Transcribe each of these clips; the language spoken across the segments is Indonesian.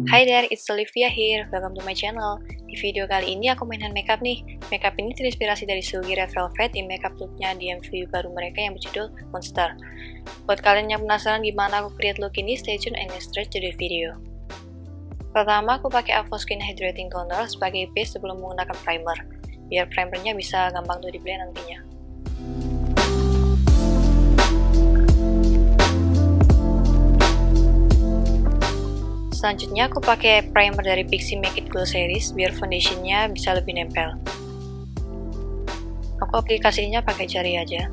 Hi there, it's Olivia here. Welcome to my channel. Di video kali ini aku main hand makeup nih. Makeup ini terinspirasi dari Silky Red Velvet di makeup looknya di MV baru mereka yang berjudul Monster. Buat kalian yang penasaran gimana aku create look ini, stay tune and let's straight to the video. Pertama, aku pakai Avo Skin Hydrating Toner sebagai base sebelum menggunakan primer, biar primernya bisa gampang tuh di blend nantinya. Selanjutnya aku pakai primer dari Pixi Make It Glow series biar foundationnya bisa lebih nempel. Aku aplikasinya pakai jari aja.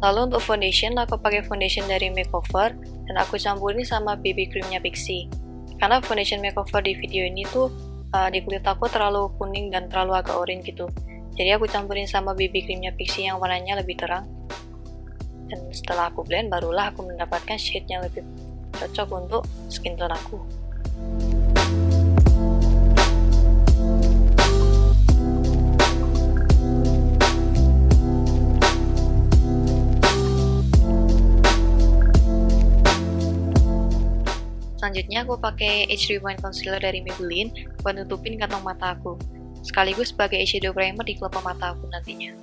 Lalu untuk foundation, aku pakai foundation dari Makeover dan aku campurin sama BB creamnya Pixi. Karena foundation Makeover di video ini tuh di kulit aku terlalu kuning dan terlalu agak orange gitu, jadi aku campurin sama BB creamnya Pixi yang warnanya lebih terang, dan setelah aku blend barulah aku mendapatkan shade yang lebih cocok untuk skin tone aku. Selanjutnya aku pakai Age Rewind Concealer dari Maybelline buat nutupin kantong mata aku, sekaligus sebagai eyeshadow primer di kelopak mata aku nantinya.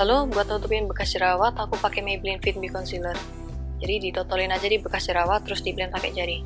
Lalu buat nutupin bekas jerawat, aku pakai Maybelline Fit Me Concealer. Jadi ditotolin aja di bekas jerawat, terus di blend pakai jari.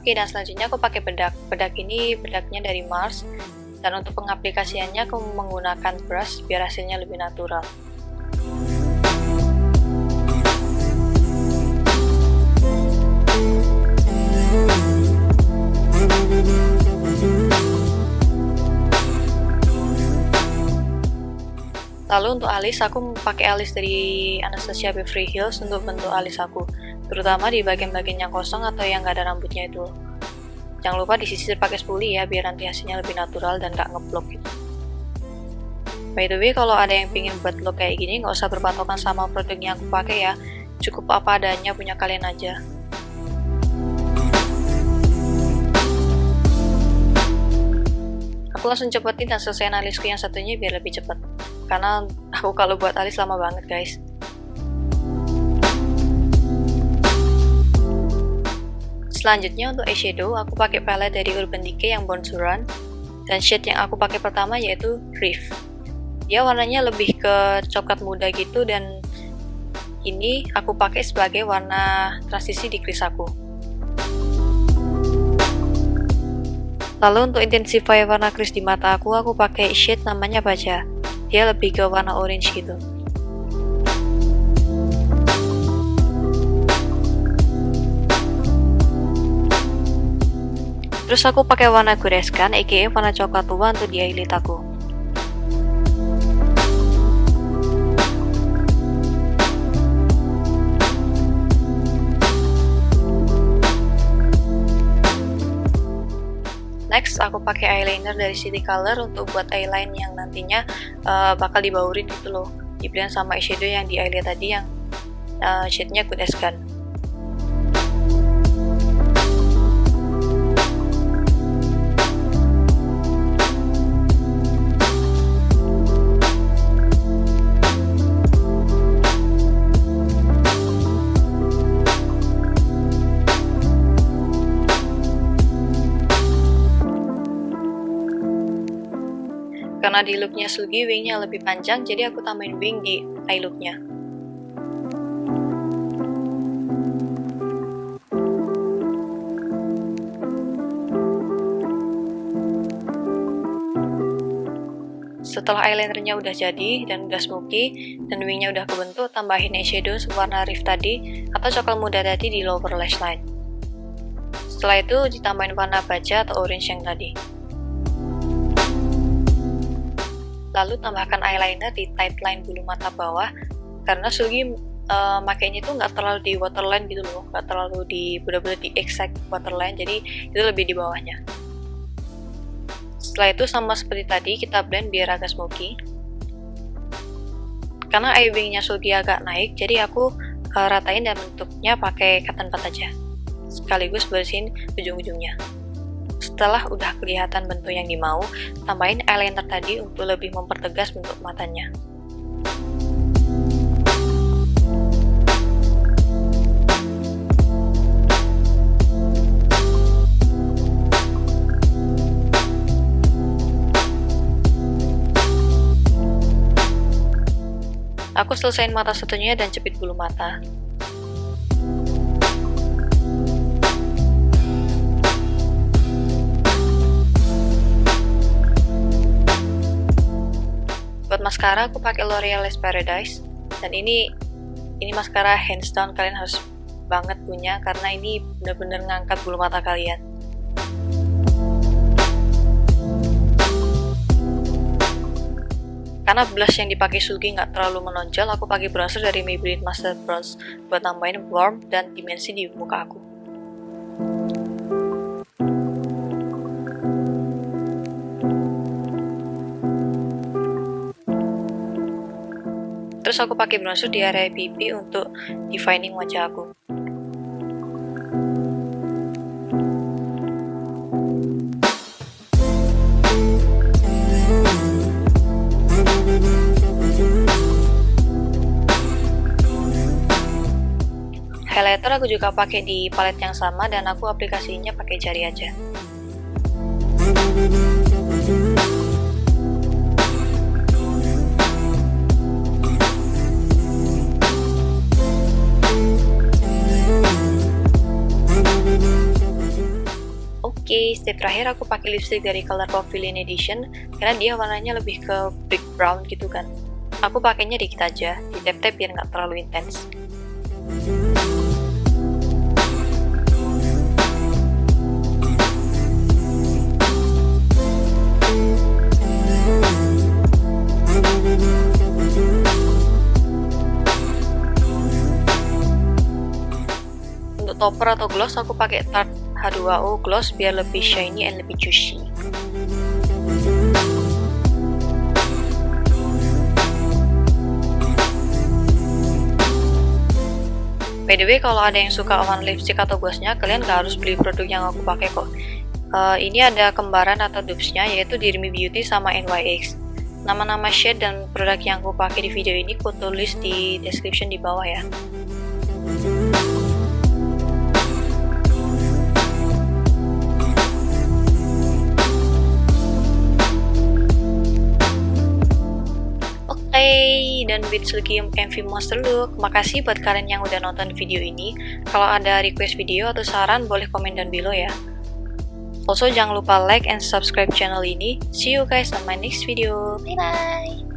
Oke, dan selanjutnya aku pakai bedak. Bedak ini bedaknya dari Mars, dan untuk pengaplikasiannya aku menggunakan brush biar hasilnya lebih natural. Lalu untuk alis, aku pakai alis dari Anastasia Beverly Hills untuk bentuk alis aku, terutama di bagian-bagian yang kosong atau yang nggak ada rambutnya itu. Jangan lupa disisir pakai spoolie ya, biar nanti hasilnya lebih natural dan nggak ngeblok gitu. By the way, kalau ada yang pingin buat look kayak gini, nggak usah berpatokan sama produk yang aku pakai ya, cukup apa adanya punya kalian aja. Aku langsung cepetin dan selesaiin alisku yang satunya biar lebih cepet, karena aku kalau buat alis lama banget guys. Selanjutnya untuk eyeshadow, aku pakai palette dari Urban Decay yang Born to Run, dan shade yang aku pakai pertama yaitu Reef. Dia warnanya lebih ke coklat muda gitu, dan ini aku pakai sebagai warna transisi di crease aku. Lalu untuk intensify warna crease di mata aku pakai shade namanya Baja. Dia lebih ke warna orange gitu. Terus aku pakai warna Goreskan, aka warna coklat tua untuk di eyelid aku. Next, aku pakai eyeliner dari City Color untuk buat eyeline yang nantinya bakal dibaurin gitu loh, di blend sama eyeshadow yang di eyelid tadi yang shade-nya Goreskan. Karena Karena di looknya Sulgi wingnya lebih panjang, jadi aku tambahin wing di eye looknya. Setelah eyelinernya udah jadi dan udah smoky dan wingnya udah kebentuk, tambahin eyeshadow warna Rift tadi atau coklat muda tadi di lower lash line. Setelah itu ditambahin warna baja atau orange yang tadi. Lalu tambahkan eyeliner di tight line bulu mata bawah, karena Sulgi makainya itu nggak terlalu di waterline gitu loh, nggak terlalu di bener-bener di exact waterline, jadi itu lebih di bawahnya. Setelah itu sama seperti tadi, kita blend biar agak smoky. Karena eye wingnya Sulgi agak naik, jadi aku ratain dan bentuknya pakai cotton bud aja, sekaligus bersihin ujung-ujungnya. Setelah udah kelihatan bentuk yang dimau, tambahin eyeliner tadi untuk lebih mempertegas bentuk matanya. Aku selesain mata satunya dan jepit bulu mata. Buat maskara aku pakai L'Oreal Les Paradise, dan ini maskara hands down kalian harus banget punya karena ini bener-bener ngangkat bulu mata kalian. Karena blush yang dipakai Sulgi nggak terlalu menonjol, aku pakai bronzer dari Maybelline Master Bronze buat nambahin warmth dan dimensi di muka aku. Terus aku pakai bronzer di area pipi untuk defining wajah aku. Highlighter aku juga pakai di palette yang sama dan aku aplikasinya pakai jari aja. Oke, step terakhir aku pakai lipstick dari Color Pavilion Edition karena dia warnanya lebih ke brick brown gitu kan. Aku pakainya dikit aja, di tap-tap biar nggak terlalu intens. Untuk topper atau gloss aku pakai Tarte H2O Gloss biar lebih shiny and lebih juicy. By the way, kalau ada yang suka warna lipstick atau glossnya, kalian gak harus beli produk yang aku pakai kok. Ini ada kembaran atau dupes-nya, yaitu Dirmi Beauty sama NYX. Nama-nama shade dan produk yang aku pakai di video ini aku tulis di description di bawah ya. Dan with Sulgi MV Monster Look, makasih buat kalian yang udah nonton video ini. Kalau ada request video atau saran, boleh komen down below ya. Also, jangan lupa like and subscribe channel ini. See you guys on my next video. Bye bye!